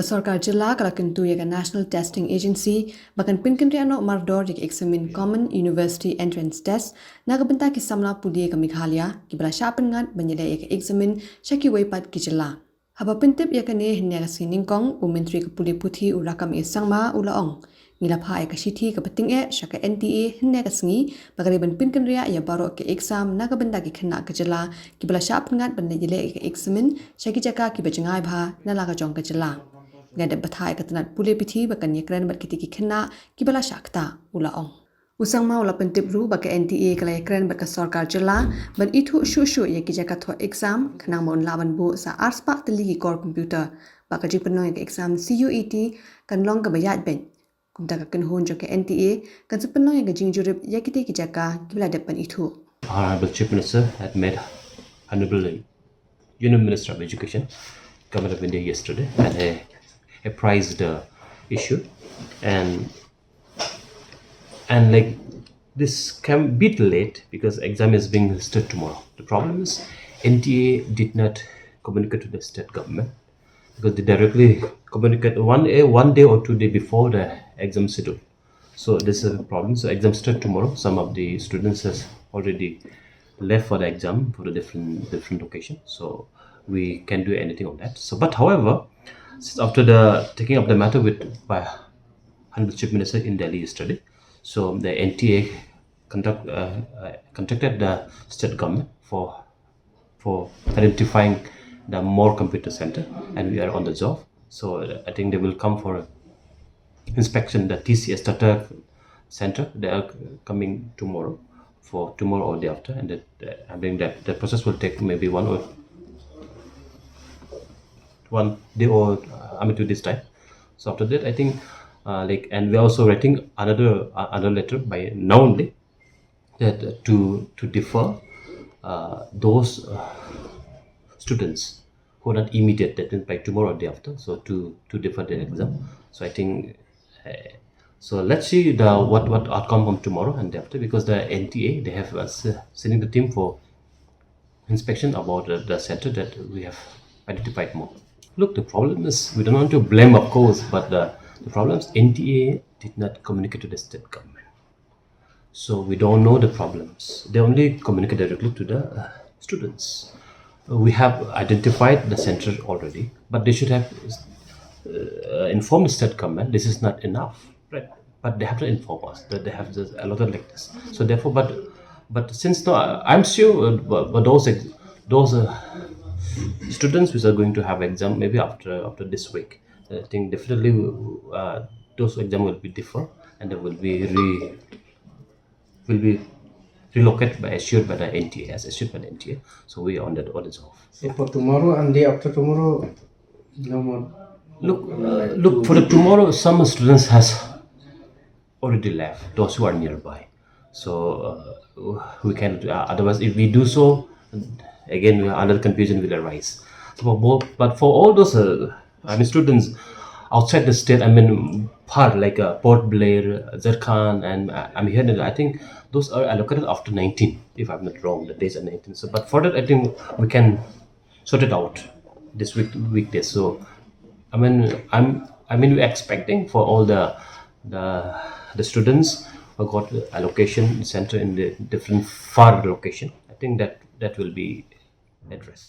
Sorkar Jylla kala kyntu National Testing Agency bahkan pynkynriah mardor eksamin Common University Entrance Test bynta ki samla pule Meghalaya kibla shah pynngat banyele eksamin shah kiwei ki Jylla. Haba pintip ne hinne siningkong menteri pule puthi urakam sangma ulaong ngila pha sithi tyngeh shaka NTA hinne sngi bagariban pynkynriah baro eksam bynta ki khna Jylla kibla shah pynngat banyele eksamin shaki jaka ki bajangai bha nalaga jong Jylla. Ngada bathai katanat pule pithi bakan yekran bat kiti ki khna kibala shakta ulaong usangma ula pentip ru baka NTA kala yekran bat ka Sorkar Jylla ban ithu shu ye ki jaka thoh exam khnang mon laban bo sa arts pa tali ki core computer baka jipno ye exam CUET kan long ka bayat ben kumta ka kan hon jo ke NTA kan sapno ye ga jingjurip ye kiti ki jaka kibala depan ithu. Honorable Chief Minister had met Honorable Union Minister of Education, Government of India yesterday, and apprised the issue, and like this can be late because exam is being listed tomorrow. The problem is NTA did not communicate to the state government because they directly communicate one day or 2 days before the exam schedule. So this is a problem. So exam start tomorrow. Some of the students has already left for the exam for the different location. So we can do anything on that. So but however, after the taking up the matter by Honorable Chief Minister in Delhi yesterday, so the NTA contacted the state government for identifying the more computer center, and we are on the job. So I think they will come for inspection the TCS Tata center. They are coming tomorrow or day after, and I think that the process will take maybe 1 day or to this time. So after that, I think and we're also writing another letter by now only that to defer those students who are not immediate, that means by tomorrow or day after, so to defer the exam. So I think so let's see what outcome from tomorrow and day after, because the NTA, they have sending the team for inspection about the center that we have identified more. Look, the problem is, we don't want to blame, of course, but the problem is NTA did not communicate to the state government. So we don't know the problems. They only communicate directly to the students. We have identified the center already, but they should have informed the state government this is not enough, right? But they have to inform us that they have a lot of like this. So therefore, but since now, I'm sure those students which are going to have exam maybe after this week, I think definitely those exam will be different, and they will be relocated assured by the NTA. So we are on that audit off. So for tomorrow and day after tomorrow, no more. Look for the tomorrow. Some students has already left. Those who are nearby. So we can. Otherwise, if we do so, again another confusion will arise. So but for all those students outside the state, part like Port Blair, Zarkhan, and I'm here. I think those are allocated after 19, if I'm not wrong. The days are 19. So, but for that, I think we can sort it out this weekdays. So, we're expecting for all the students who got allocation center in the different far location. I think that will be addressed.